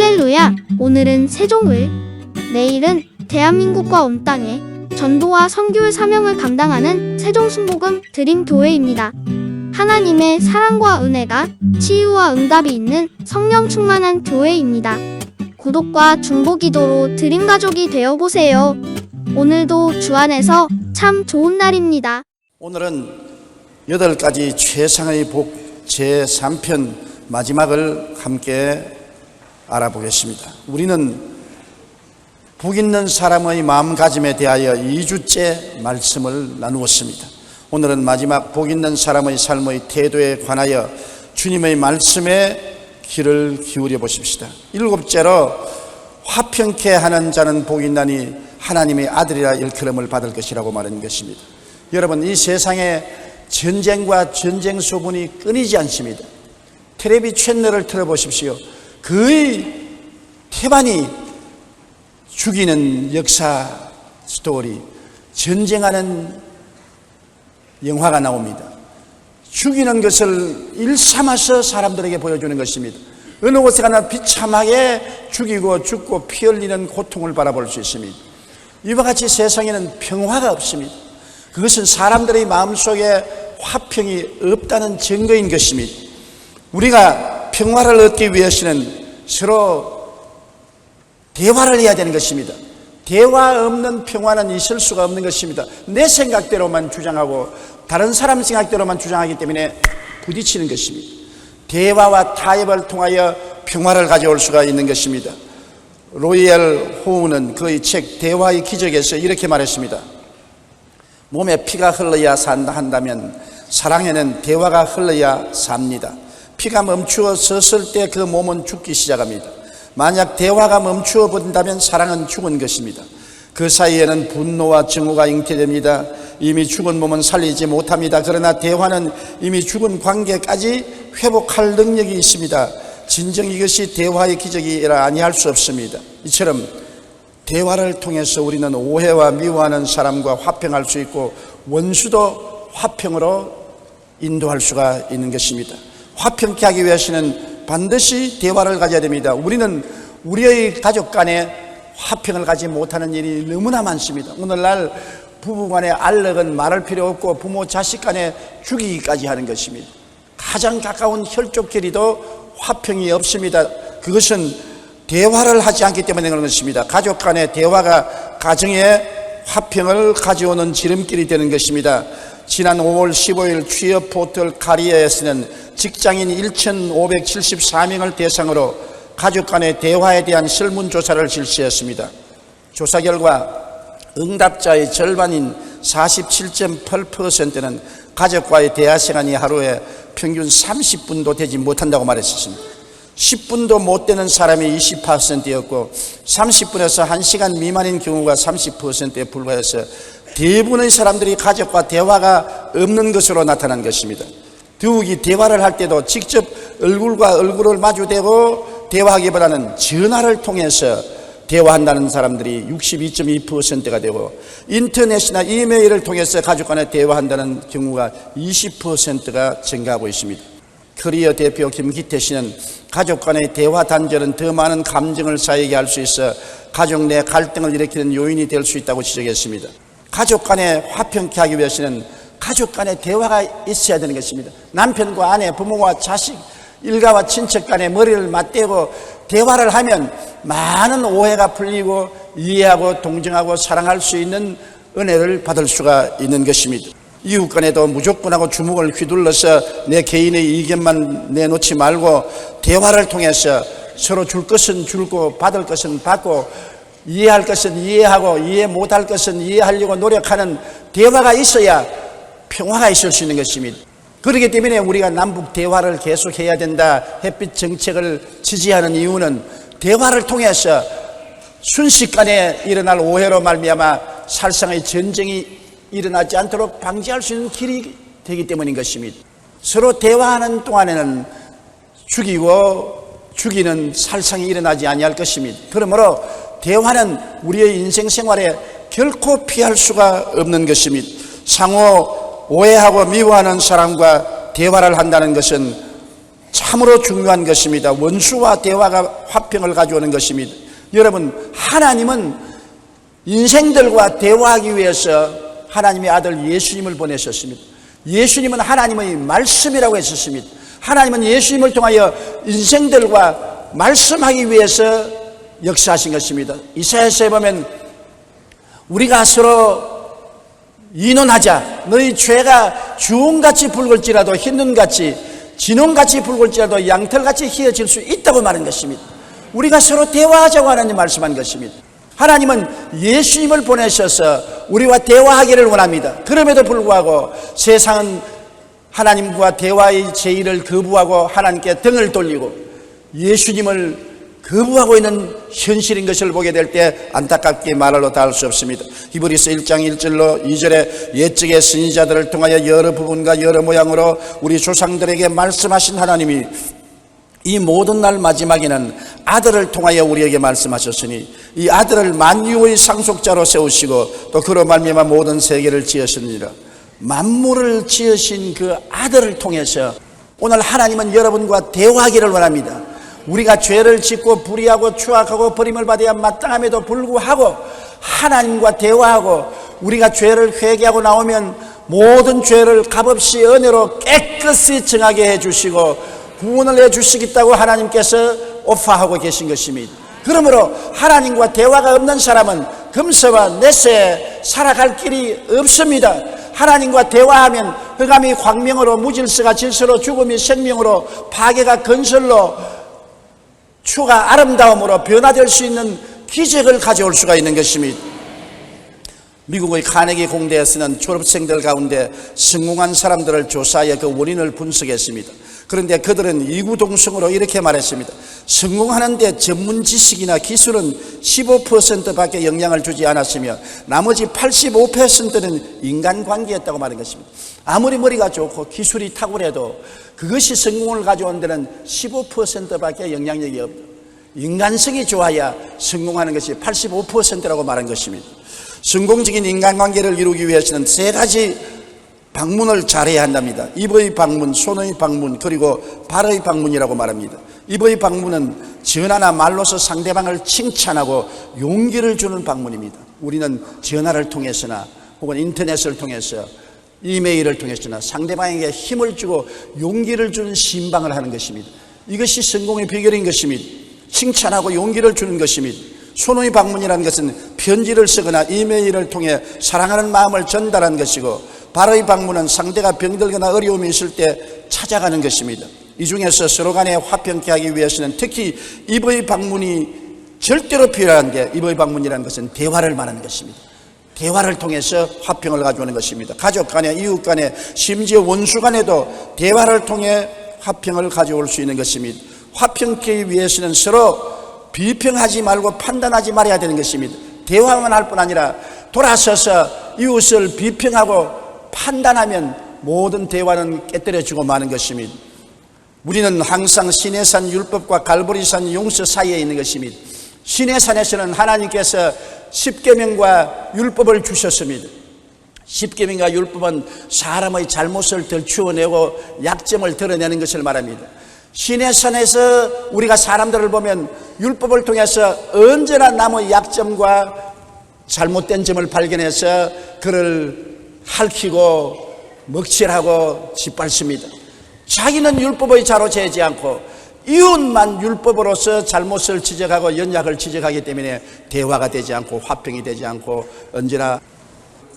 할렐루야! 오늘은 세종을, 내일은 대한민국과 온 땅에 전도와 선교의 사명을 감당하는 세종순복음 드림교회입니다. 하나님의 사랑과 은혜가 치유와 응답이 있는 성령 충만한 교회입니다. 구독과 중보기도로 드림가족이 되어보세요. 오늘도 주 안에서 참 좋은 날입니다. 오늘은 8가지 최상의 복 제3편 마지막을 함께 알아보겠습니다. 우리는 복 있는 사람의 마음가짐에 대하여 2주째 말씀을 나누었습니다. 오늘은 마지막 복 있는 사람의 삶의 태도에 관하여 주님의 말씀에 귀를 기울여 보십시다. 7째로 화평케 하는 자는 복이 있나니 하나님의 아들이라 일컬음을 받을 것이라고 말하는 것입니다. 여러분, 이 세상에 전쟁과 전쟁 소문이 끊이지 않습니다. 텔레비 채널을 틀어보십시오. 거의 태반이 죽이는 역사 스토리, 전쟁하는 영화가 나옵니다. 죽이는 것을 일삼아서 사람들에게 보여주는 것입니다. 어느 곳에 가나 비참하게 죽이고 죽고 피 흘리는 고통을 바라볼 수 있습니다. 이와 같이 세상에는 평화가 없습니다. 그것은 사람들의 마음속에 화평이 없다는 증거인 것입니다. 우리가 평화를 얻기 위해서는 서로 대화를 해야 되는 것입니다. 대화 없는 평화는 있을 수가 없는 것입니다. 내 생각대로만 주장하고 다른 사람 생각대로만 주장하기 때문에 부딪히는 것입니다. 대화와 타협을 통하여 평화를 가져올 수가 있는 것입니다. 로이엘 호우는 그의 책 대화의 기적에서 이렇게 말했습니다. 몸에 피가 흘러야 산다 한다면 사랑에는 대화가 흘러야 삽니다. 피가 멈추어 섰을 때 그 몸은 죽기 시작합니다. 만약 대화가 멈추어 버린다면 사랑은 죽은 것입니다. 그 사이에는 분노와 증오가 잉태됩니다. 이미 죽은 몸은 살리지 못합니다. 그러나 대화는 이미 죽은 관계까지 회복할 능력이 있습니다. 진정 이것이 대화의 기적이라 아니할 수 없습니다. 이처럼 대화를 통해서 우리는 오해와 미워하는 사람과 화평할 수 있고 원수도 화평으로 인도할 수가 있는 것입니다. 화평케 하기 위해서는 반드시 대화를 가져야 됩니다. 우리는 우리의 가족 간에 화평을 가지 못하는 일이 너무나 많습니다. 오늘날 부부 간의 알력은 말할 필요 없고 부모 자식 간에 죽이기까지 하는 것입니다. 가장 가까운 혈족 결의도 화평이 없습니다. 그것은 대화를 하지 않기 때문에 그런 것입니다. 가족 간의 대화가 가정에 화평을 가져오는 지름길이 되는 것입니다. 지난 5월 15일 취업 포털 카리어에서는 직장인 1,574명을 대상으로 가족 간의 대화에 대한 설문조사를 실시했습니다. 조사 결과 응답자의 절반인 47.8%는 가족과의 대화 시간이 하루에 평균 30분도 되지 못한다고 말했습니다. 10분도 못 되는 사람이 20%였고 30분에서 1시간 미만인 경우가 30%에 불과해서 대부분의 사람들이 가족과 대화가 없는 것으로 나타난 것입니다. 더욱이 대화를 할 때도 직접 얼굴과 얼굴을 마주대고 대화하기보다는 전화를 통해서 대화한다는 사람들이 62.2%가 되고 인터넷이나 이메일을 통해서 가족 간에 대화한다는 경우가 20%가 증가하고 있습니다. 커리어 대표 김기태 씨는 가족 간의 대화 단절은 더 많은 감정을 쌓이게 할 수 있어 가족 내 갈등을 일으키는 요인이 될 수 있다고 지적했습니다. 가족 간에 화평케 하기 위해서는 가족 간의 대화가 있어야 되는 것입니다. 남편과 아내, 부모와 자식, 일가와 친척 간에 머리를 맞대고 대화를 하면 많은 오해가 풀리고 이해하고 동정하고 사랑할 수 있는 은혜를 받을 수가 있는 것입니다. 이웃 간에도 무조건 하고 주먹을 휘둘러서 내 개인의 의견만 내놓지 말고 대화를 통해서 서로 줄 것은 줄고 받을 것은 받고 이해할 것은 이해하고 이해 못할 것은 이해하려고 노력하는 대화가 있어야 평화가 있을 수 있는 것입니다. 그렇기 때문에 우리가 남북 대화를 계속해야 된다, 햇빛 정책을 지지하는 이유는 대화를 통해서 순식간에 일어날 오해로 말미암아 살상의 전쟁이 일어나지 않도록 방지할 수 있는 길이 되기 때문인 것입니다. 서로 대화하는 동안에는 죽이는 살상이 일어나지 아니할 것입니다. 그러므로 대화는 우리의 인생 생활에 결코 피할 수가 없는 것입니다. 상호 오해하고 미워하는 사람과 대화를 한다는 것은 참으로 중요한 것입니다. 원수와 대화가 화평을 가져오는 것입니다. 여러분, 하나님은 인생들과 대화하기 위해서 하나님의 아들 예수님을 보내셨습니다. 예수님은 하나님의 말씀이라고 했었습니다. 하나님은 예수님을 통하여 인생들과 말씀하기 위해서 역사하신 것입니다. 이사야서에 보면 우리가 서로 의논하자. 너희 죄가 주홍같이 붉을지라도 흰눈같이 진홍같이 붉을지라도 양털같이 희어질 수 있다고 말한 것입니다. 우리가 서로 대화하자고 하나님 말씀한 것입니다. 하나님은 예수님을 보내셔서 우리와 대화하기를 원합니다. 그럼에도 불구하고 세상은 하나님과 대화의 제의를 거부하고 하나님께 등을 돌리고 예수님을 거부하고 있는 현실인 것을 보게 될 때 안타깝게 말로 다 할 수 없습니다. 히브리서 1장 1절로 2절에 옛적의 선지자들을 통하여 여러 부분과 여러 모양으로 우리 조상들에게 말씀하신 하나님이 이 모든 날 마지막에는 아들을 통하여 우리에게 말씀하셨으니 이 아들을 만유의 상속자로 세우시고 또 그로 말미암아 모든 세계를 지으시느니라. 만물을 지으신 그 아들을 통해서 오늘 하나님은 여러분과 대화하기를 원합니다. 우리가 죄를 짓고 불의하고 추악하고 버림을 받아야 마땅함에도 불구하고 하나님과 대화하고 우리가 죄를 회개하고 나오면 모든 죄를 값없이 은혜로 깨끗이 정하게 해주시고 구원을 해주시겠다고 하나님께서 오파하고 계신 것입니다. 그러므로 하나님과 대화가 없는 사람은 금세와 내세에 살아갈 길이 없습니다. 하나님과 대화하면 흑암이 광명으로, 무질서가 질서로, 죽음이 생명으로, 파괴가 건설로, 추가 아름다움으로 변화될 수 있는 기적을 가져올 수가 있는 것입니다. 미국의 카네기 공대에서는 졸업생들 가운데 성공한 사람들을 조사하여 그 원인을 분석했습니다. 그런데 그들은 이구동성으로 이렇게 말했습니다. 성공하는데 전문 지식이나 기술은 15%밖에 영향을 주지 않았으며 나머지 85%는 인간관계였다고 말한 것입니다. 아무리 머리가 좋고 기술이 탁월해도 그것이 성공을 가져온 데는 15%밖에 영향력이 없다. 인간성이 좋아야 성공하는 것이 85%라고 말한 것입니다. 성공적인 인간관계를 이루기 위해서는 세 가지 방문을 잘해야 한답니다. 입의 방문, 손의 방문, 그리고 발의 방문이라고 말합니다. 입의 방문은 전화나 말로서 상대방을 칭찬하고 용기를 주는 방문입니다. 우리는 전화를 통해서나 혹은 인터넷을 통해서 이메일을 통해서나 상대방에게 힘을 주고 용기를 주는 신방을 하는 것입니다. 이것이 성공의 비결인 것입니다. 칭찬하고 용기를 주는 것입니다. 손의 방문이라는 것은 편지를 쓰거나 이메일을 통해 사랑하는 마음을 전달하는 것이고, 발의 방문은 상대가 병들거나 어려움이 있을 때 찾아가는 것입니다. 이 중에서 서로 간에 화평케 하기 위해서는 특히 입의 방문이 절대로 필요한데, 입의 방문이라는 것은 대화를 말하는 것입니다. 대화를 통해서 화평을 가져오는 것입니다. 가족 간에, 이웃 간에, 심지어 원수 간에도 대화를 통해 화평을 가져올 수 있는 것입니다. 화평케 위해서는 서로 비평하지 말고 판단하지 말아야 되는 것입니다. 대화만 할 뿐 아니라 돌아서서 이웃을 비평하고 판단하면 모든 대화는 깨뜨려지고 마는 것입니다. 우리는 항상 시내산 율법과 갈보리산 용서 사이에 있는 것입니다. 시내산에서는 하나님께서 십계명과 율법을 주셨습니다. 십계명과 율법은 사람의 잘못을 덜추어내고 약점을 드러내는 것을 말합니다. 시내산에서 우리가 사람들을 보면 율법을 통해서 언제나 남의 약점과 잘못된 점을 발견해서 그를 핥히고 먹칠하고 짓밟습니다. 자기는 율법의 자로 재지 않고 이웃만 율법으로서 잘못을 지적하고 연약을 지적하기 때문에 대화가 되지 않고 화평이 되지 않고 언제나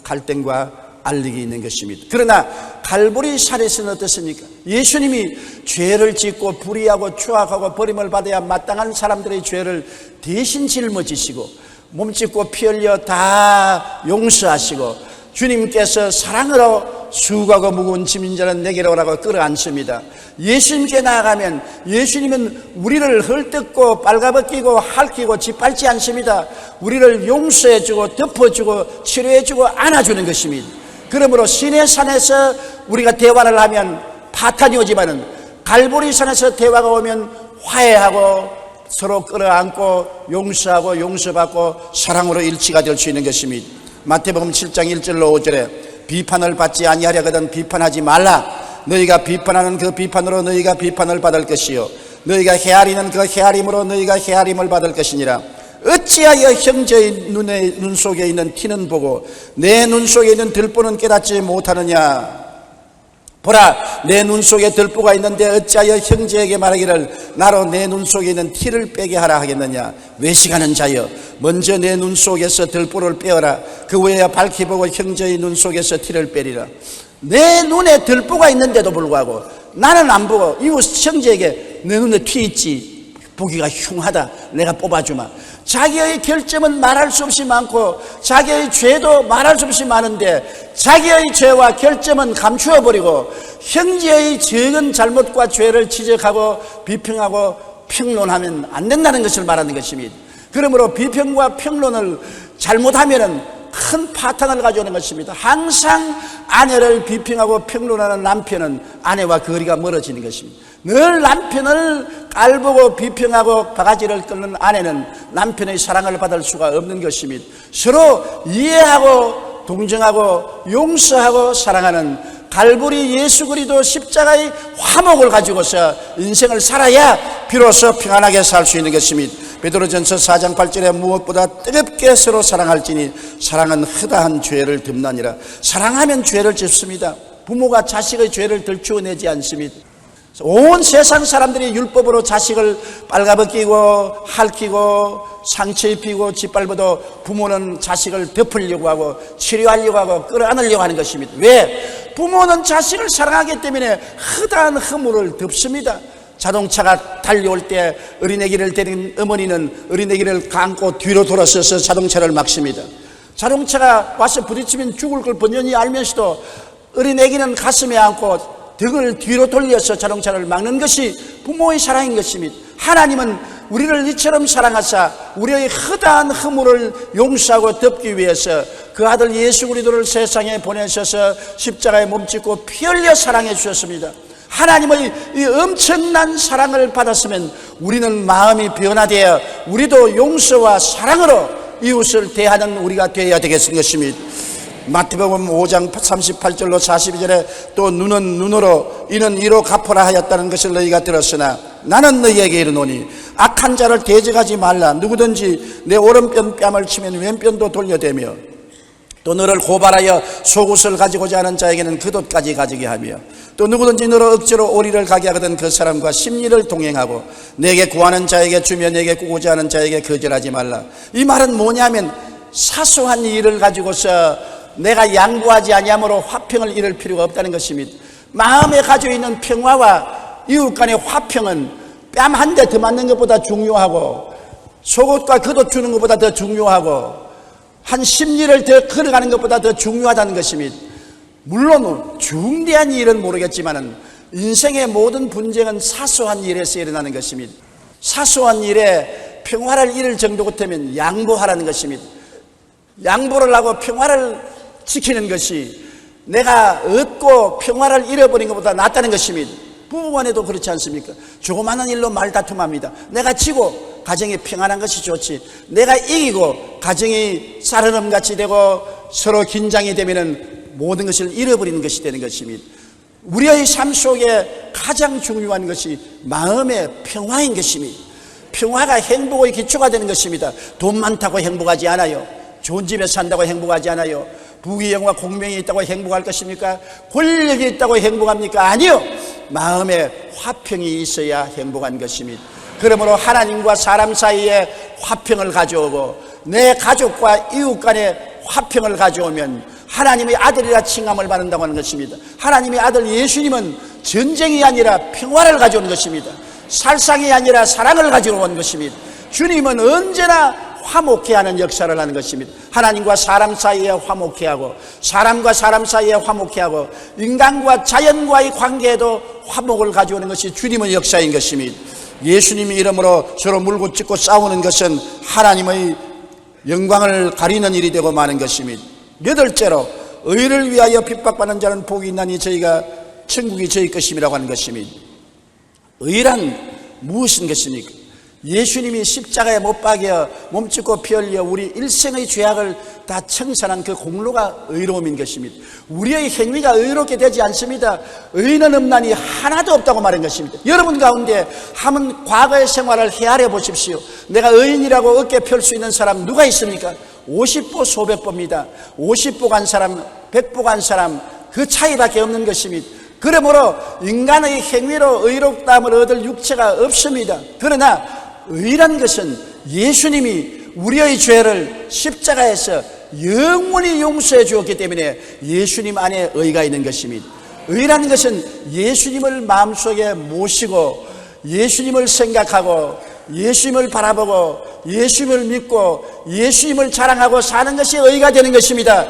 갈등과 알력이 있는 것입니다. 그러나 갈보리 산에서는 어떻습니까? 예수님이 죄를 짓고 불의하고 추악하고 버림을 받아야 마땅한 사람들의 죄를 대신 짊어지시고 몸짓고 피 흘려 다 용서하시고 주님께서 사랑으로 수고하고 무거운 짐진 자는 내게로 오라고 끌어안습니다. 예수님께 나아가면 예수님은 우리를 헐뜯고 빨가벗기고 핥히고 짓밟지 않습니다. 우리를 용서해주고 덮어주고 치료해주고 안아주는 것입니다. 그러므로 시내산에서 우리가 대화를 하면 파탄이 오지만은 갈보리산에서 대화가 오면 화해하고 서로 끌어안고 용서하고 용서받고 사랑으로 일치가 될 수 있는 것입니다. 마태복음 7장 1절로 5절에 비판을 받지 아니하려거든 비판하지 말라. 너희가 비판하는 그 비판으로 너희가 비판을 받을 것이요 너희가 헤아리는 그 헤아림으로 너희가 헤아림을 받을 것이니라. 어찌하여 형제의 눈 속에 있는 티는 보고 내 눈 속에 있는 들보는 깨닫지 못하느냐. 보라, 내 눈 속에 들보가 있는데 어찌하여 형제에게 말하기를 나로 내 눈 속에 있는 티를 빼게 하라 하겠느냐. 외식하는 자여, 먼저 내 눈 속에서 들보를 빼어라. 그 후에야 밝히 보고 형제의 눈 속에서 티를 빼리라. 내 눈에 들보가 있는데도 불구하고 나는 안 보고 이웃 형제에게 내 눈에 티 있지, 보기가 흉하다, 내가 뽑아주마. 자기의 결점은 말할 수 없이 많고 자기의 죄도 말할 수 없이 많은데 자기의 죄와 결점은 감추어버리고 형제의 적은 잘못과 죄를 지적하고 비평하고 평론하면 안 된다는 것을 말하는 것입니다. 그러므로 비평과 평론을 잘못하면 큰 파탄을 가져오는 것입니다. 항상 아내를 비평하고 평론하는 남편은 아내와 거리가 멀어지는 것입니다. 늘 남편을 깔보고 비평하고 바가지를 끓는 아내는 남편의 사랑을 받을 수가 없는 것입니다. 서로 이해하고 동정하고 용서하고 사랑하는 갈보리 예수 그리스도 십자가의 화목을 가지고서 인생을 살아야 비로소 평안하게 살 수 있는 것입니다. 베드로전서 4장 8절에 무엇보다 뜨겁게 서로 사랑할지니 사랑은 허다한 죄를 덮나니라. 사랑하면 죄를 짓습니다. 부모가 자식의 죄를 들추어내지 않습니다. 온 세상 사람들이 율법으로 자식을 빨가벗기고 핥히고 상처 입히고 짓밟아도 부모는 자식을 덮으려고 하고 치료하려고 하고 끌어안으려고 하는 것입니다. 왜? 부모는 자식을 사랑하기 때문에 허다한 허물을 덮습니다. 자동차가 달려올 때 어린애기를 데린 어머니는 어린애기를 감고 뒤로 돌아서서 자동차를 막습니다. 자동차가 와서 부딪히면 죽을 걸 번연히 알면서도 어린애기는 가슴에 안고 등을 뒤로 돌려서 자동차를 막는 것이 부모의 사랑인 것입니다. 하나님은 우리를 이처럼 사랑하사 우리의 허다한 허물을 용서하고 덮기 위해서 그 아들 예수 그리스도를 세상에 보내셔서 십자가에 몸짓고 피 흘려 사랑해 주셨습니다. 하나님의 이 엄청난 사랑을 받았으면 우리는 마음이 변화되어 우리도 용서와 사랑으로 이웃을 대하는 우리가 되어야 되겠는 것입니다. 마태복음 5장 38절로 42절에 또 눈은 눈으로 이는 이로 갚으라 하였다는 것을 너희가 들었으나 나는 너희에게 이르노니 악한 자를 대적하지 말라. 누구든지 내 오른편 뺨을 치면 왼편도 돌려대며 또 너를 고발하여 속옷을 가지고자 하는 자에게는 겉옷까지 가지게 하며 또 누구든지 너로 억지로 오리를 가게 하거든 그 사람과 심리를 동행하고 내게 구하는 자에게 주며 내게 꾸고자 하는 자에게 거절하지 말라. 이 말은 뭐냐면 사소한 일을 가지고서 내가 양보하지 아니하므로 화평을 이룰 필요가 없다는 것입니다. 마음에 가지고 있는 평화와 이웃 간의 화평은 뺨 한 대 더 맞는 것보다 중요하고 속옷과 겉옷 주는 것보다 더 중요하고 한 심리를 더 걸어가는 것보다 더 중요하다는 것입니다. 물론 중대한 일은 모르겠지만 인생의 모든 분쟁은 사소한 일에서 일어나는 것입니다. 사소한 일에 평화를 이룰 정도 같으면 양보하라는 것입니다. 양보를 하고 평화를 지키는 것이 내가 얻고 평화를 잃어버린 것보다 낫다는 것입니다. 부부간에도 그렇지 않습니까? 조그마한 일로 말다툼합니다. 내가 지고 가정이 평안한 것이 좋지, 내가 이기고 가정이 쌀어름같이 되고 서로 긴장이 되면 모든 것을 잃어버리는 것이 되는 것입니다. 우리의 삶 속에 가장 중요한 것이 마음의 평화인 것입니다. 평화가 행복의 기초가 되는 것입니다. 돈 많다고 행복하지 않아요. 좋은 집에 산다고 행복하지 않아요. 부귀영화 공명이 있다고 행복할 것입니까? 권력이 있다고 행복합니까? 아니요. 마음에 화평이 있어야 행복한 것입니다. 그러므로 하나님과 사람 사이에 화평을 가져오고 내 가족과 이웃 간에 화평을 가져오면 하나님의 아들이라 칭함을 받는다고 하는 것입니다. 하나님의 아들 예수님은 전쟁이 아니라 평화를 가져오는 것입니다. 살상이 아니라 사랑을 가져온 것입니다. 주님은 언제나 화목해 하는 역사를 하는 것입니다. 하나님과 사람 사이에 화목해 하고 사람과 사람 사이에 화목해 하고 인간과 자연과의 관계에도 화목을 가져오는 것이 주님의 역사인 것입니다. 예수님의 이름으로 서로 물고 찢고 싸우는 것은 하나님의 영광을 가리는 일이 되고 마는 것입니다. 여덟째로 의를 위하여 핍박받는 자는 복이 있나니 저희가 천국이 저희 것임이라고 하는 것입니다. 의란 무엇인 것입니까? 예수님이 십자가에 못 박여 몸짓고 피 흘려 우리 일생의 죄악을 다 청산한 그 공로가 의로움인 것입니다. 우리의 행위가 의롭게 되지 않습니다. 의인은 없나니 하나도 없다고 말한 것입니다. 여러분 가운데 한번 과거의 생활을 헤아려 보십시오. 내가 의인이라고 어깨 펼 수 있는 사람 누가 있습니까? 50보 소백보입니다. 50보 간 사람, 100보 간 사람, 그 차이밖에 없는 것입니다. 그러므로 인간의 행위로 의롭다함을 얻을 육체가 없습니다. 그러나 의란 것은 예수님이 우리의 죄를 십자가에서 영원히 용서해 주었기 때문에 예수님 안에 의가 있는 것입니다. 의라는 것은 예수님을 마음속에 모시고 예수님을 생각하고 예수님을 바라보고 예수님을 믿고 예수님을 자랑하고 사는 것이 의가 되는 것입니다.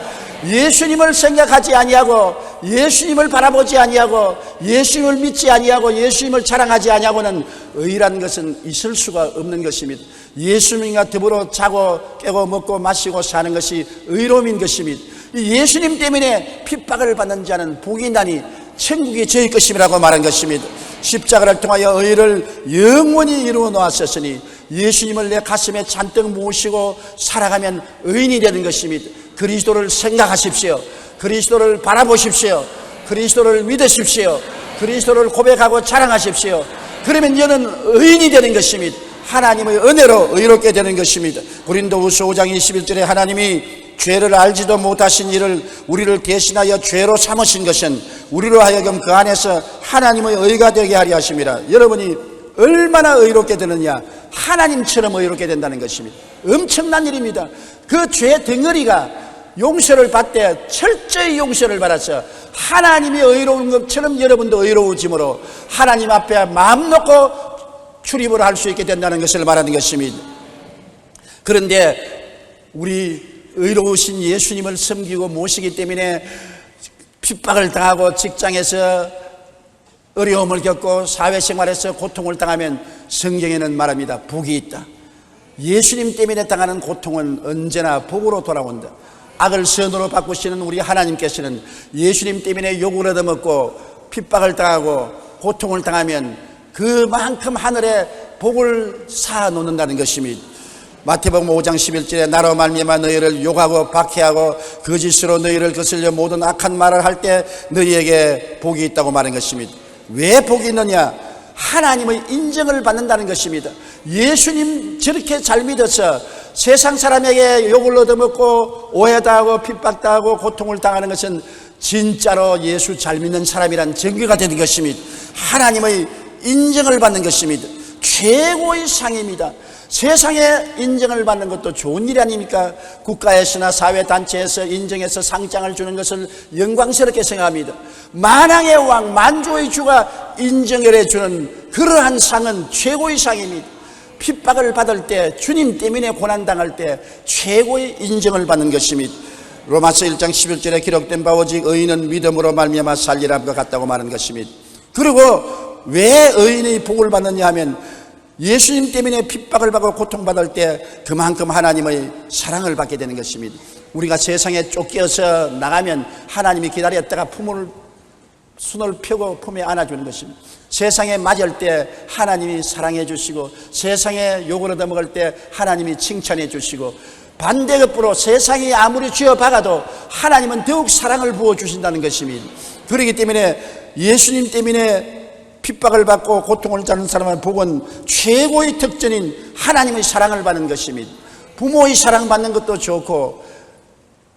예수님을 생각하지 아니하고 예수님을 바라보지 아니하고 예수님을 믿지 아니하고 예수님을 자랑하지 아니하고는 의라는 것은 있을 수가 없는 것입니다. 예수님과 더불어 자고 깨고 먹고 마시고 사는 것이 의로움인 것입니다. 예수님 때문에 핍박을 받는 자는 복이 있나니 천국이 저희 것임이라고 말한 것입니다. 십자가를 통하여 의를 영원히 이루어 놓았으니 예수님을 내 가슴에 잔뜩 모시고 살아가면 의인이 되는 것입니다. 그리스도를 생각하십시오. 그리스도를 바라보십시오. 그리스도를 믿으십시오. 그리스도를 고백하고 자랑하십시오. 그러면 너는 의인이 되는 것입니다. 하나님의 은혜로 의롭게 되는 것입니다. 고린도후서 5장 21절에 하나님이 죄를 알지도 못하신 이를 우리를 대신하여 죄로 삼으신 것은 우리로 하여금 그 안에서 하나님의 의가 되게 하려 하심이라. 여러분이 얼마나 의롭게 되느냐? 하나님처럼 의롭게 된다는 것입니다. 엄청난 일입니다. 그 죄 덩어리가 용서를 받되 철저히 용서를 받아서 하나님이 의로운 것처럼 여러분도 의로워짐으로 하나님 앞에 마음 놓고 출입을 할 수 있게 된다는 것을 말하는 것입니다. 그런데 우리 의로우신 예수님을 섬기고 모시기 때문에 핍박을 당하고 직장에서 어려움을 겪고 사회생활에서 고통을 당하면 성경에는 말합니다. 복이 있다. 예수님 때문에 당하는 고통은 언제나 복으로 돌아온다. 악을 선으로 바꾸시는 우리 하나님께서는 예수님 때문에 욕을 얻어먹고 핍박을 당하고 고통을 당하면 그만큼 하늘에 복을 쌓아 놓는다는 것입니다. 마태복음 5장 11절에 나로 말미암아 너희를 욕하고 박해하고 거짓으로 너희를 거슬려 모든 악한 말을 할 때 너희에게 복이 있다고 말한 것입니다. 왜 복이 있느냐? 하나님의 인정을 받는다는 것입니다. 예수님 저렇게 잘 믿어서 세상 사람에게 욕을 얻어먹고 오해당하고 핍박당하고 고통을 당하는 것은 진짜로 예수 잘 믿는 사람이란 증거가 되는 것입니다. 하나님의 인정을 받는 것입니다. 최고의 상입니다. 세상에 인정을 받는 것도 좋은 일 아닙니까? 국가에서나 사회단체에서 인정해서 상장을 주는 것을 영광스럽게 생각합니다. 만왕의 왕 만주의 주가 인정을 해주는 그러한 상은 최고의 상입니다. 핍박을 받을 때 주님 때문에 고난당할 때 최고의 인정을 받는 것입니다. 로마서 1장 11절에 기록된 바 오직 의인은 믿음으로 말미암아 살리라 것 같다고 말하는 것입니다. 그리고 왜 의인의 복을 받느냐 하면 예수님 때문에 핍박을 받고 고통받을 때 그만큼 하나님의 사랑을 받게 되는 것입니다. 우리가 세상에 쫓겨서 나가면 하나님이 기다렸다가 손을 펴고 품에 안아주는 것입니다. 세상에 맞을 때 하나님이 사랑해 주시고 세상에 욕을 얻어먹을 때 하나님이 칭찬해 주시고 반대급부로 세상이 아무리 쥐어박아도 하나님은 더욱 사랑을 부어주신다는 것입니다. 그렇기 때문에 예수님 때문에 핍박을 받고 고통을 받는 사람의 복은 최고의 특전인 하나님의 사랑을 받는 것입니다. 부모의 사랑받는 것도 좋고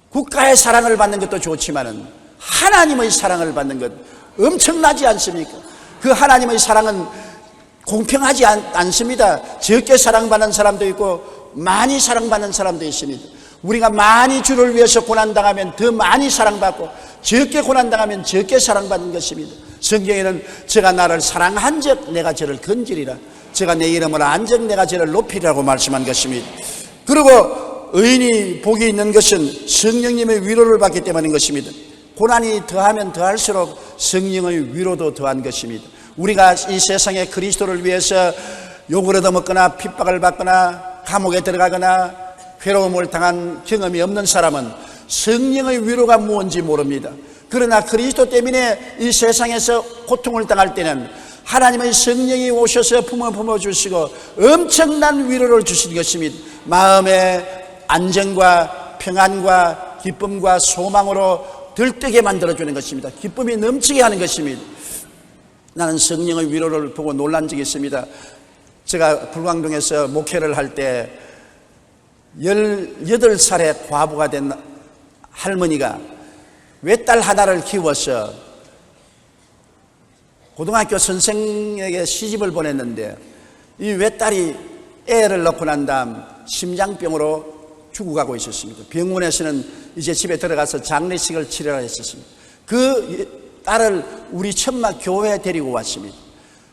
국가의 사랑을 받는 것도 좋지만은 하나님의 사랑을 받는 것 엄청나지 않습니까? 그 하나님의 사랑은 공평하지 않습니다. 적게 사랑받는 사람도 있고 많이 사랑받는 사람도 있습니다. 우리가 많이 주를 위해서 고난당하면 더 많이 사랑받고 적게 고난당하면 적게 사랑받는 것입니다. 성경에는 제가 나를 사랑한 적 내가 저를 건지리라, 제가 내 이름을 안 적 내가 저를 높이라고 말씀한 것입니다. 그리고 의인이 복이 있는 것은 성령님의 위로를 받기 때문인 것입니다. 고난이 더하면 더할수록 성령의 위로도 더한 것입니다. 우리가 이 세상에 그리스도를 위해서 욕을 얻어먹거나 핍박을 받거나 감옥에 들어가거나 괴로움을 당한 경험이 없는 사람은 성령의 위로가 무엇인지 모릅니다. 그러나 그리스도 때문에 이 세상에서 고통을 당할 때는 하나님의 성령이 오셔서 품어주시고 엄청난 위로를 주시는 것입니다. 마음의 안정과 평안과 기쁨과 소망으로 들뜨게 만들어주는 것입니다. 기쁨이 넘치게 하는 것입니다. 나는 성령의 위로를 보고 놀란 적이 있습니다. 제가 불광동에서 목회를 할 때 18살의 과부가 된 할머니가 외딸 하나를 키워서 고등학교 선생에게 시집을 보냈는데 이 외딸이 애를 낳고 난 다음 심장병으로 죽어가고 있었습니다. 병원에서는 이제 집에 들어가서 장례식을 치르라 했었습니다. 그 딸을 우리 천막 교회에 데리고 왔습니다.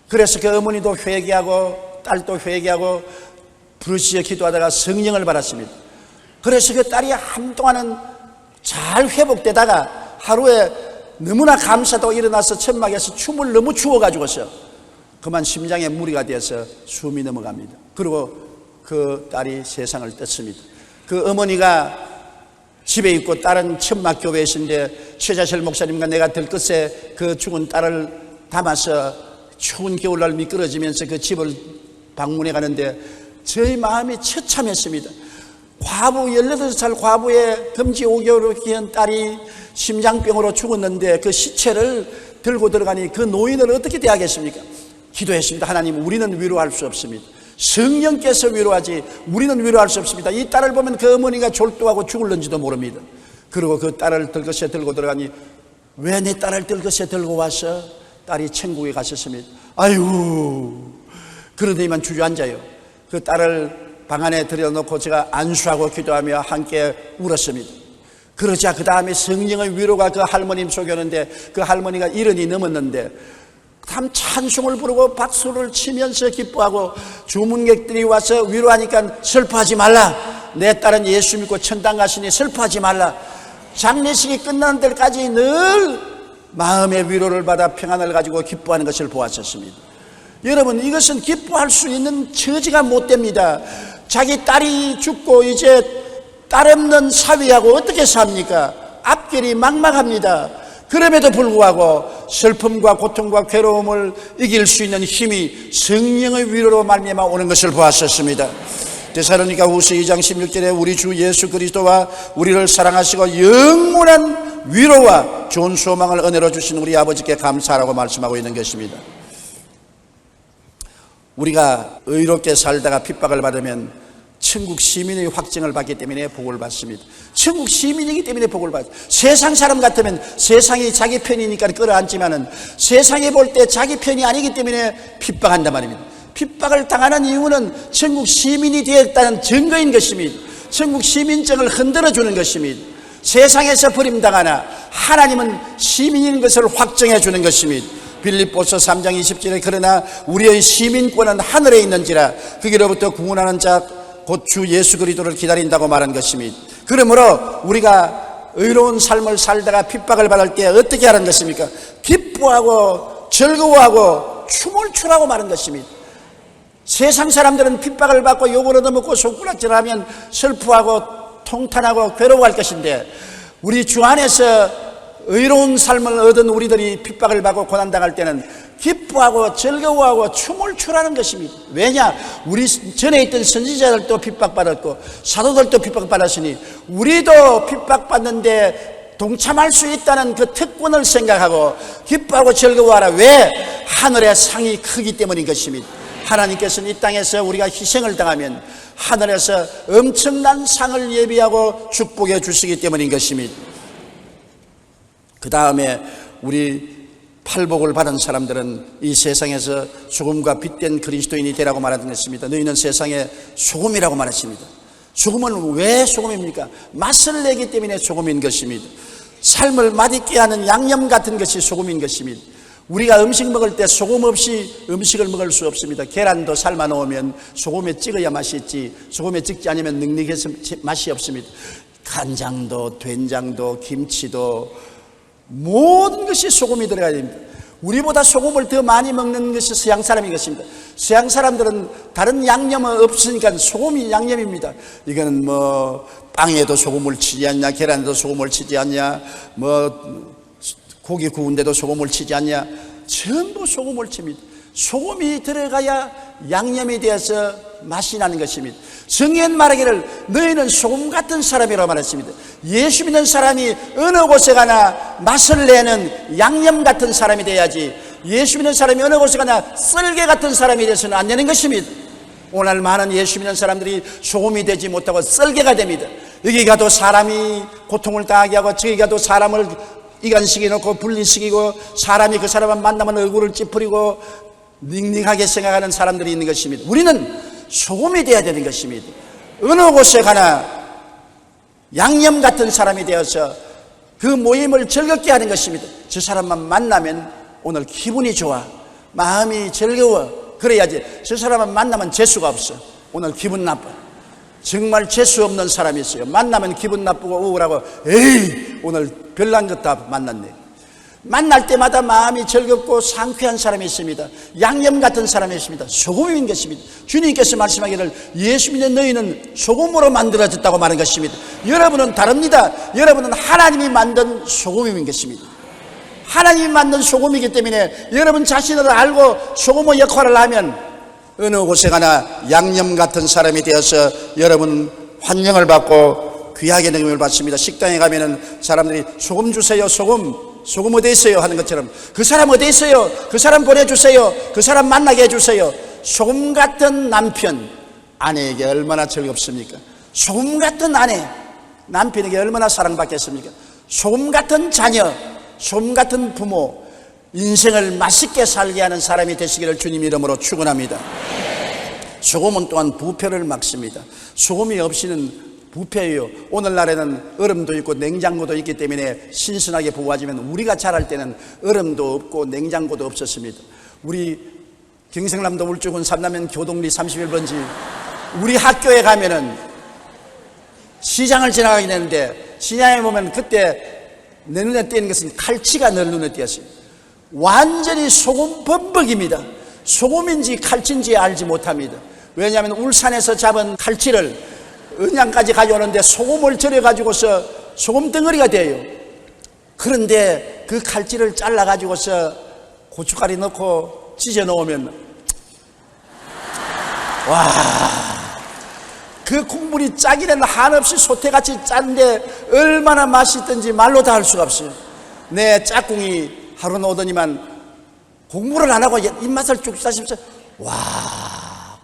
그래서 그 어머니도 회개하고 딸도 회개하고 부르짖어 기도하다가 성령을 받았습니다. 그래서 그 딸이 한동안은 잘 회복되다가 하루에 너무나 감사도 일어나서 천막에서 춤을 너무 추워가지고서 그만 심장에 무리가 돼서 숨이 넘어갑니다. 그리고 그 딸이 세상을 떴습니다. 그 어머니가 집에 있고 딸은 천막 교회에 있는데 최자철 목사님과 내가 들것에 그 죽은 딸을 담아서 추운 겨울날 미끄러지면서 그 집을 방문해 가는데 저희 마음이 처참했습니다. 과부 18살 과부의 금지 5개월을 키운 딸이 심장병으로 죽었는데 그 시체를 들고 들어가니 그 노인을 어떻게 대하겠습니까? 기도했습니다. 하나님, 우리는 위로할 수 없습니다. 성령께서 위로하지 우리는 위로할 수 없습니다. 이 딸을 보면 그 어머니가 졸도하고 죽을는지도 모릅니다. 그리고 그 딸을 들것에 들고 들어가니 왜 내 딸을 들것에 들고 와서? 딸이 천국에 가셨습니다. 아이고, 그러더니만 주저앉아요. 그 딸을 방 안에 들여놓고 제가 안수하고 기도하며 함께 울었습니다. 그러자 그 다음에 성령의 위로가 그 할머님 속에 오는데 그 할머니가 70이 넘었는데 참 찬송을 부르고 박수를 치면서 기뻐하고 주문객들이 와서 위로하니까 슬퍼하지 말라. 내 딸은 예수 믿고 천당 가시니 슬퍼하지 말라. 장례식이 끝나는 데까지 늘 마음의 위로를 받아 평안을 가지고 기뻐하는 것을 보았었습니다. 여러분, 이것은 기뻐할 수 있는 처지가 못 됩니다. 자기 딸이 죽고 이제 딸 없는 사위하고 어떻게 삽니까? 앞길이 막막합니다. 그럼에도 불구하고 슬픔과 고통과 괴로움을 이길 수 있는 힘이 성령의 위로로 말미암아 오는 것을 보았었습니다. 데살로니가 후서 2장 16절에 우리 주 예수 그리스도와 우리를 사랑하시고 영원한 위로와 좋은 소망을 은혜로 주신 우리 아버지께 감사하라고 말씀하고 있는 것입니다. 우리가 의롭게 살다가 핍박을 받으면 천국 시민의 확증을 받기 때문에 복을 받습니다. 천국 시민이기 때문에 복을 받습니다. 세상 사람 같으면 세상이 자기 편이니까 끌어안지만은 세상이 볼 때 자기 편이 아니기 때문에 핍박한단 말입니다. 핍박을 당하는 이유는 천국 시민이 되었다는 증거인 것입니다. 천국 시민증을 흔들어주는 것입니다. 세상에서 버림당하나 하나님은 시민인 것을 확정해 주는 것입니다. 빌립보서 3장 20절에 그러나 우리의 시민권은 하늘에 있는지라 거기로부터 구원하는 자 곧 주 예수 그리스도를 기다린다고 말한 것입니다. 그러므로 우리가 의로운 삶을 살다가 핍박을 받을 때 어떻게 하는 것입니까? 기뻐하고 즐거워하고 춤을 추라고 말한 것입니다. 세상 사람들은 핍박을 받고 욕을 얻어먹고 손가락질하면 슬퍼하고 통탄하고 괴로워할 것인데 우리 주 안에서 의로운 삶을 얻은 우리들이 핍박을 받고 고난당할 때는 기뻐하고 즐거워하고 춤을 추라는 것입니다. 왜냐? 우리 전에 있던 선지자들도 핍박받았고 사도들도 핍박받았으니 우리도 핍박받는데 동참할 수 있다는 그 특권을 생각하고 기뻐하고 즐거워하라. 왜? 하늘의 상이 크기 때문인 것입니다. 하나님께서는 이 땅에서 우리가 희생을 당하면 하늘에서 엄청난 상을 예비하고 축복해 주시기 때문인 것입니다. 그 다음에 우리 팔복을 받은 사람들은 이 세상에서 소금과 빛된 그리스도인이 되라고 말하는 것입니다. 너희는 세상의 소금이라고 말했습니다. 소금은 왜 소금입니까? 맛을 내기 때문에 소금인 것입니다. 삶을 맛있게 하는 양념 같은 것이 소금인 것입니다. 우리가 음식 먹을 때 소금 없이 음식을 먹을 수 없습니다. 계란도 삶아 놓으면 소금에 찍어야 맛이 있지 소금에 찍지 않으면 눅눅해서 맛이 없습니다. 간장도 된장도 김치도 모든 것이 소금이 들어가야 됩니다. 우리보다 소금을 더 많이 먹는 것이 서양 사람인 것입니다. 서양 사람들은 다른 양념은 없으니까 소금이 양념입니다. 이거는 뭐 빵에도 소금을 치지 않냐, 계란에도 소금을 치지 않냐, 뭐 고기 구운데도 소금을 치지 않냐, 전부 소금을 칩니다. 소금이 들어가야 양념이 되어서 맛이 나는 것입니다. 성경은 말하기를 너희는 소금 같은 사람이라고 말했습니다. 예수 믿는 사람이 어느 곳에 가나 맛을 내는 양념 같은 사람이 돼야지, 예수 믿는 사람이 어느 곳에 가나 썰개 같은 사람이 돼서는 안 되는 것입니다. 오늘 많은 예수 믿는 사람들이 소금이 되지 못하고 썰개가 됩니다. 여기 가도 사람이 고통을 당하게 하고, 저기 가도 사람을 이간시켜 놓고 분리시키고, 사람이 그 사람을 만나면 얼굴을 찌푸리고 닝닝하게 생각하는 사람들이 있는 것입니다. 우리는 소금이 되어야 되는 것입니다. 어느 곳에 가나 양념 같은 사람이 되어서 그 모임을 즐겁게 하는 것입니다. 저 사람만 만나면 오늘 기분이 좋아, 마음이 즐거워, 그래야지. 저 사람만 만나면 재수가 없어, 오늘 기분 나빠. 정말 재수 없는 사람이 있어요. 만나면 기분 나쁘고 우울하고, 에이 오늘 별난 것 다 만났네. 만날 때마다 마음이 즐겁고 상쾌한 사람이 있습니다. 양념 같은 사람이 있습니다. 소금인 것입니다. 주님께서 말씀하기를 예수 믿는 너희는 소금으로 만들어졌다고 말한 것입니다. 여러분은 다릅니다. 여러분은 하나님이 만든 소금인 것입니다. 하나님이 만든 소금이기 때문에 여러분 자신을 알고 소금의 역할을 하면 어느 곳에 가나 양념 같은 사람이 되어서 여러분 환영을 받고 귀하게 능력을 받습니다. 식당에 가면은 사람들이 소금 주세요, 소금 어디 있어요 하는 것처럼, 그 사람 어디 있어요, 그 사람 보내주세요, 그 사람 만나게 해주세요. 소금 같은 남편, 아내에게 얼마나 즐겁습니까? 소금 같은 아내, 남편에게 얼마나 사랑받겠습니까? 소금 같은 자녀, 소금 같은 부모, 인생을 맛있게 살게 하는 사람이 되시기를 주님 이름으로 축원합니다. 소금은 또한 부패를 막습니다. 소금이 없이는 부패예요. 오늘날에는 얼음도 있고 냉장고도 있기 때문에 신선하게 보관하지만, 우리가 자랄 때는 얼음도 없고 냉장고도 없었습니다. 우리 경상남도 울주군 삼남면 교동리 31번지 우리 학교에 가면은 시장을 지나가게 되는데, 시장에 보면 그때 내 눈에 띄는 것은 칼치가 내 눈에 띄었어요. 완전히 소금 범벅입니다. 소금인지 칼치인지 알지 못합니다. 왜냐하면 울산에서 잡은 칼치를 은양까지 가져오는데 소금을 절여가지고서 소금 덩어리가 돼요. 그런데 그 칼질을 잘라가지고서 고춧가루 넣고 찢어 놓으면, 와, 그 국물이 짜기는 한없이 소태같이 짠데 얼마나 맛있든지 말로 다 할 수가 없어요. 내 짝꿍이 하루는 오더니만 국물을 안 하고 입맛을 쭉 따시면서, 와,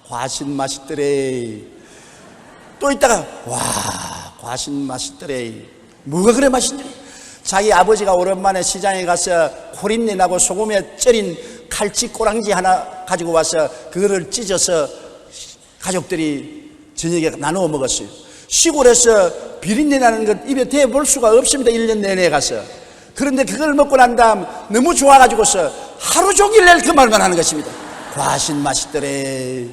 과신 맛있더래. 또 있다가, 와, 과신 맛있더래. 뭐가 그래 맛있냐? 자기 아버지가 오랜만에 시장에 가서 코린내 나고 소금에 절인 칼치 꼬랑지 하나 가지고 와서 그거를 찢어서 가족들이 저녁에 나누어 먹었어요. 시골에서 비린내 나는 것 입에 대볼 수가 없습니다. 1년 내내 가서. 그런데 그걸 먹고 난 다음 너무 좋아가지고서 하루 종일 그 말만 하는 것입니다. 과신 맛있더래.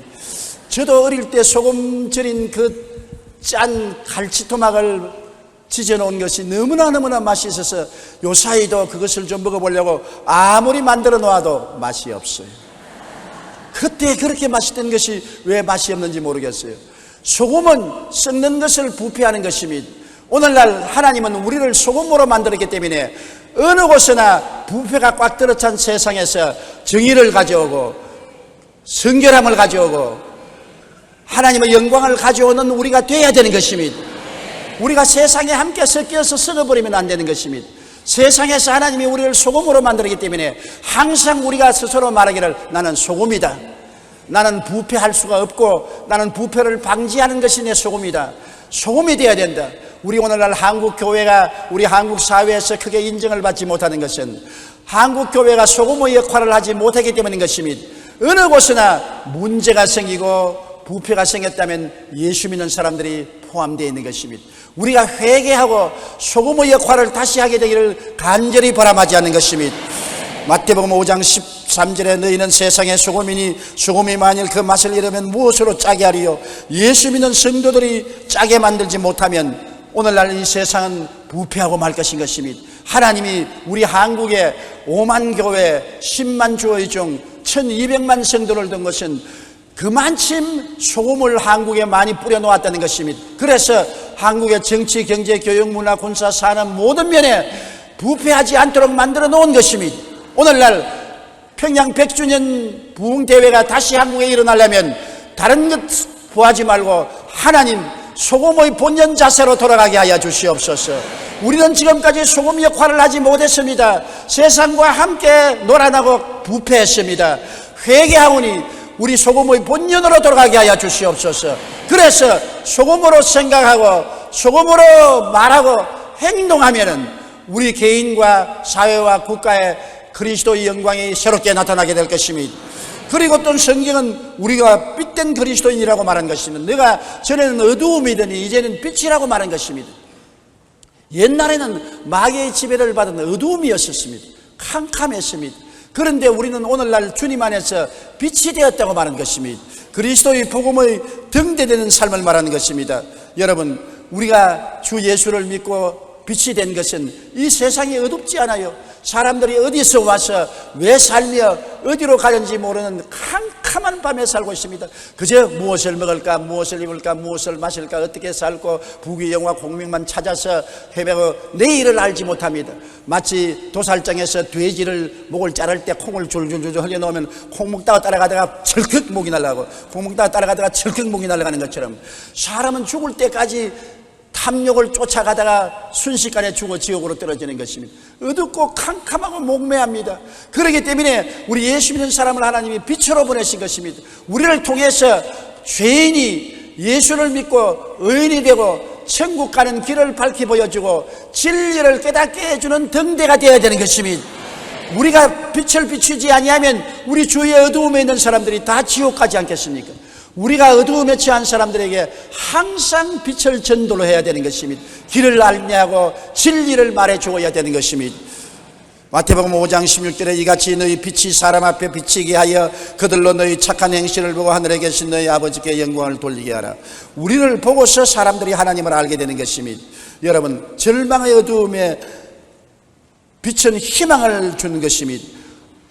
저도 어릴 때 소금 절인 그 짠 갈치토막을 찢어놓은 것이 너무나 맛이 있어서 요사이도 그것을 좀 먹어보려고 아무리 만들어 놓아도 맛이 없어요. 그때 그렇게 맛있던 것이 왜 맛이 없는지 모르겠어요. 소금은 썩는 것을 부패하는 것입니다. 오늘날 하나님은 우리를 소금으로 만들었기 때문에 어느 곳에나 부패가 꽉 들어찬 세상에서 정의를 가져오고 성결함을 가져오고 하나님의 영광을 가져오는 우리가 되어야 되는 것입니다. 우리가 세상에 함께 섞여서 썩어버리면 안 되는 것입니다. 세상에서 하나님이 우리를 소금으로 만들었기 때문에 항상 우리가 스스로 말하기를 나는 소금이다, 나는 부패할 수가 없고 나는 부패를 방지하는 것이 내 소금이다, 소금이 되어야 된다. 우리 오늘날 한국 교회가 우리 한국 사회에서 크게 인정을 받지 못하는 것은 한국 교회가 소금의 역할을 하지 못하기 때문인 것입니다. 어느 곳이나 문제가 생기고 부패가 생겼다면 예수 믿는 사람들이 포함되어 있는 것입니다. 우리가 회개하고 소금의 역할을 다시 하게 되기를 간절히 바람하지 않는 것입니다. 마태복음 5장 13절에 너희는 세상의 소금이니 소금이 만일 그 맛을 잃으면 무엇으로 짜게 하리요? 예수 믿는 성도들이 짜게 만들지 못하면 오늘날 이 세상은 부패하고 말 것인 것입니다. 하나님이 우리 한국에 5만 교회 10만 주의 중 1200만 성도를 둔 것은 그만큼 소금을 한국에 많이 뿌려놓았다는 것입니다. 그래서 한국의 정치, 경제, 교육, 문화, 군사, 산업 모든 면에 부패하지 않도록 만들어 놓은 것입니다. 오늘날 평양 100주년 부흥대회가 다시 한국에 일어나려면 다른 것 구하지 말고 하나님 소금의 본연 자세로 돌아가게 하여 주시옵소서. 우리는 지금까지 소금 역할을 하지 못했습니다. 세상과 함께 놀아나고 부패했습니다. 회개하오니 우리 소금의 본연으로 돌아가게 하여 주시옵소서. 그래서 소금으로 생각하고 소금으로 말하고 행동하면은 우리 개인과 사회와 국가에 그리스도의 영광이 새롭게 나타나게 될 것입니다. 그리고 또 성경은 우리가 빛된 그리스도인이라고 말한 것입니다. 내가 전에는 어두움이더니 이제는 빛이라고 말한 것입니다. 옛날에는 마귀의 지배를 받은 어두움이었습니다. 캄캄했습니다. 그런데 우리는 오늘날 주님 안에서 빛이 되었다고 말한 것입니다. 그리스도의 복음의 등대되는 삶을 말하는 것입니다. 여러분, 우리가 주 예수를 믿고 빛이 된 것은 이 세상이 어둡지 않아요. 사람들이 어디서 와서 왜 살며 어디로 가는지 모르는 캄캄한 밤에 살고 있습니다. 그저 무엇을 먹을까, 무엇을 입을까, 무엇을 마실까, 어떻게 살고 부귀영화 공명만 찾아서 헤매고 내일을 알지 못합니다. 마치 도살장에서 돼지를 목을 자를 때 콩을 줄줄줄 흘려놓으면 콩 먹다가 따라가다가 철컥 목이 날아가고 콩 먹다가 따라가다가 철컥 목이 날아가는 것처럼 사람은 죽을 때까지 탐욕을 쫓아가다가 순식간에 죽어 지옥으로 떨어지는 것입니다. 어둡고 캄캄하고 목매합니다. 그렇기 때문에 우리 예수 믿는 사람을 하나님이 빛으로 보내신 것입니다. 우리를 통해서 죄인이 예수를 믿고 의인이 되고 천국 가는 길을 밝히 보여주고 진리를 깨닫게 해주는 등대가 되어야 되는 것입니다. 우리가 빛을 비추지 아니하면 우리 주위에 어두움에 있는 사람들이 다 지옥 가지 않겠습니까? 우리가 어두움에 처한 사람들에게 항상 빛을 전도로 해야 되는 것입니다. 길을 알려하고 진리를 말해 주어야 되는 것입니다. 마태복음 5장 16절에 이같이 너희 빛이 사람 앞에 비치게 하여 그들로 너희 착한 행실을 보고 하늘에 계신 너희 아버지께 영광을 돌리게 하라. 우리를 보고서 사람들이 하나님을 알게 되는 것입니다. 여러분, 절망의 어두움에 빛은 희망을 주는 것입니다.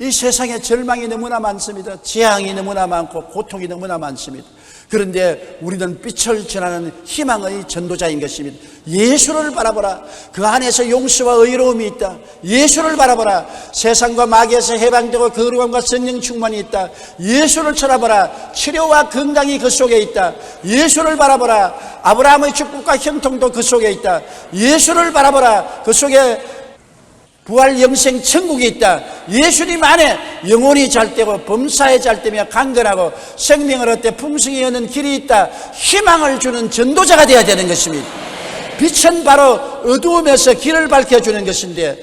이 세상에 절망이 너무나 많습니다. 재앙이 너무나 많고 고통이 너무나 많습니다. 그런데 우리는 빛을 전하는 희망의 전도자인 것입니다. 예수를 바라보라. 그 안에서 용서와 의로움이 있다. 예수를 바라보라. 세상과 마귀에서 해방되고 거룩함과 성령 충만이 있다. 예수를 쳐다보라. 치료와 건강이 그 속에 있다. 예수를 바라보라. 아브라함의 축복과 형통도 그 속에 있다. 예수를 바라보라. 그 속에 부활 영생 천국이 있다. 예수님 안에 영혼이 잘되고 범사에 잘되며 강건하고 생명을 얻되 풍성히 얻는 길이 있다. 희망을 주는 전도자가 되어야 되는 것입니다. 빛은 바로 어두움에서 길을 밝혀주는 것인데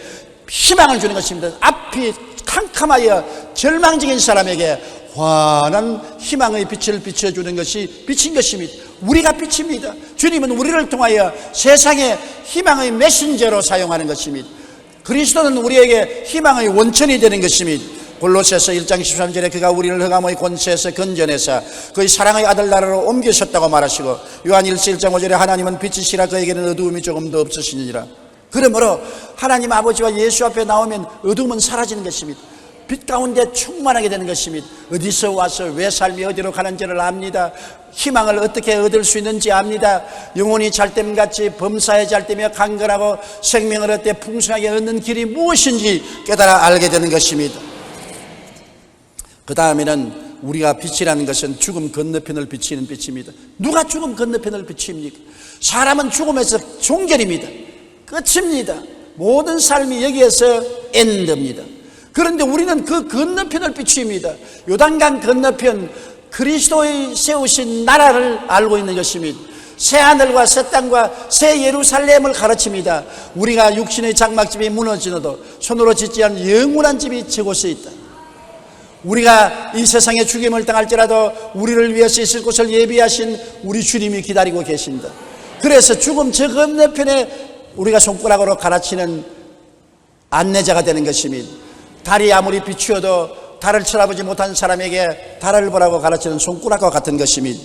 희망을 주는 것입니다. 앞이 캄캄하여 절망적인 사람에게 환한 희망의 빛을 비춰주는 것이 빛인 것입니다. 우리가 빛입니다. 주님은 우리를 통하여 세상의 희망의 메신저로 사용하는 것입니다. 그리스도는 우리에게 희망의 원천이 되는 것입니다. 골로새서 1장 13절에 그가 우리를 흑암의 권세에서 건져내사 그의 사랑의 아들 나라로 옮기셨다고 말하시고 요한 1장 5절에 하나님은 빛이시라 그에게는 어두움이 조금 더 없으시니라. 그러므로 하나님 아버지와 예수 앞에 나오면 어두움은 사라지는 것입니다. 빛 가운데 충만하게 되는 것입니다. 어디서 와서 왜 삶이 어디로 가는지를 압니다. 희망을 어떻게 얻을 수 있는지 압니다. 영혼이 잘됨같이 범사에 잘되며 강건하고 생명을 얻되 풍성하게 얻는 길이 무엇인지 깨달아 알게 되는 것입니다. 그 다음에는 우리가 빛이라는 것은 죽음 건너편을 비치는 빛입니다. 누가 죽음 건너편을 비칩니까? 사람은 죽음에서 종결입니다. 끝입니다. 모든 삶이 여기에서 엔드입니다. 그런데 우리는 그 건너편을 비춥니다. 요단강 건너편 그리스도의 세우신 나라를 알고 있는 것입니다. 새 하늘과 새 땅과 새 예루살렘을 가르칩니다. 우리가 육신의 장막집이 무너지너도 손으로 짓지 않은 영원한 집이 저곳에 있다. 우리가 이 세상에 죽임을 당할지라도 우리를 위해서 있을 곳을 예비하신 우리 주님이 기다리고 계신다. 그래서 죽음 저 건너편에 우리가 손가락으로 가르치는 안내자가 되는 것입니다. 달이 아무리 비추어도 달을 쳐다보지 못한 사람에게 달을 보라고 가르치는 손가락과 같은 것입니다.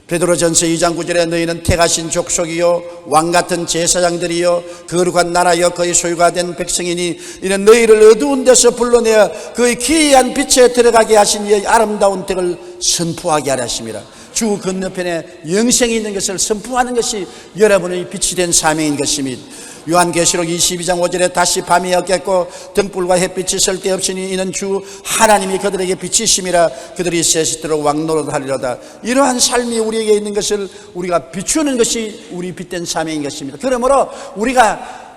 베드로전서 2장 9절에 너희는 택하신 족속이요 왕같은 제사장들이요 거룩한 나라여 그의 소유가 된 백성이니 이는 너희를 어두운 데서 불러내어 그의 기이한 빛에 들어가게 하신 이 아름다운 덕을 선포하게 하라 하심이라. 주 건너편에 영생이 있는 것을 선포하는 것이 여러분의 빛이 된 사명인 것입니다. 요한계시록 22장 5절에 다시 밤이 었겠고 등불과 햇빛이 쓸데없으니 이는 주 하나님이 그들에게 빛이심이라. 그들이 세시도록 왕노릇하리로다. 이러한 삶이 우리에게 있는 것을 우리가 비추는 것이 우리 빛된 사명인 것입니다. 그러므로 우리가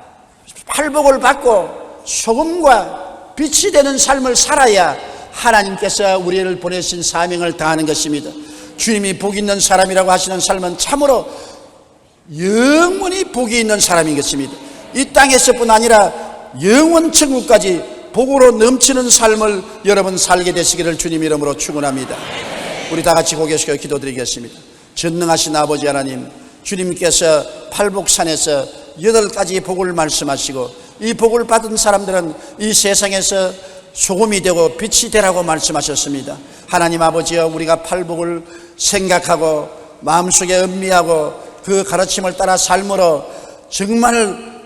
팔복을 받고 소금과 빛이 되는 삶을 살아야 하나님께서 우리를 보내신 사명을 다하는 것입니다. 주님이 복 있는 사람이라고 하시는 삶은 참으로 영원히 복이 있는 사람인 것입니다. 이 땅에서뿐 아니라 영원 천국까지 복으로 넘치는 삶을 여러분 살게 되시기를 주님 이름으로 축원합니다. 우리 다 같이 고개 숙여 기도드리겠습니다. 전능하신 아버지 하나님, 주님께서 팔복산에서 8가지 복을 말씀하시고 이 복을 받은 사람들은 이 세상에서 소금이 되고 빛이 되라고 말씀하셨습니다. 하나님 아버지여, 우리가 팔복을 생각하고 마음속에 음미하고 그 가르침을 따라 삶으로 정말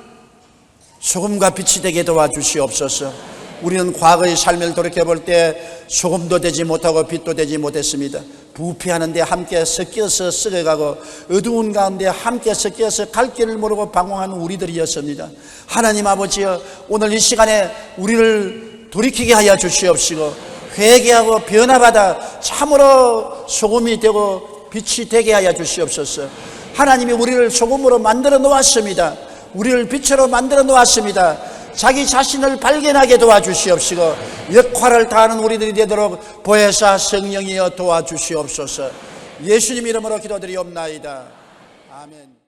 소금과 빛이 되게 도와주시옵소서. 우리는 과거의 삶을 돌이켜볼 때 소금도 되지 못하고 빛도 되지 못했습니다. 부패하는데 함께 섞여서 썩어가고 어두운 가운데 함께 섞여서 갈 길을 모르고 방황하는 우리들이었습니다. 하나님 아버지여, 오늘 이 시간에 우리를 돌이키게 하여 주시옵시고 회개하고 변화받아 참으로 소금이 되고 빛이 되게 하여 주시옵소서. 하나님이 우리를 소금으로 만들어 놓았습니다. 우리를 빛으로 만들어 놓았습니다. 자기 자신을 발견하게 도와주시옵시고 역할을 다하는 우리들이 되도록 보혜사 성령이여 도와주시옵소서. 예수님 이름으로 기도드리옵나이다. 아멘.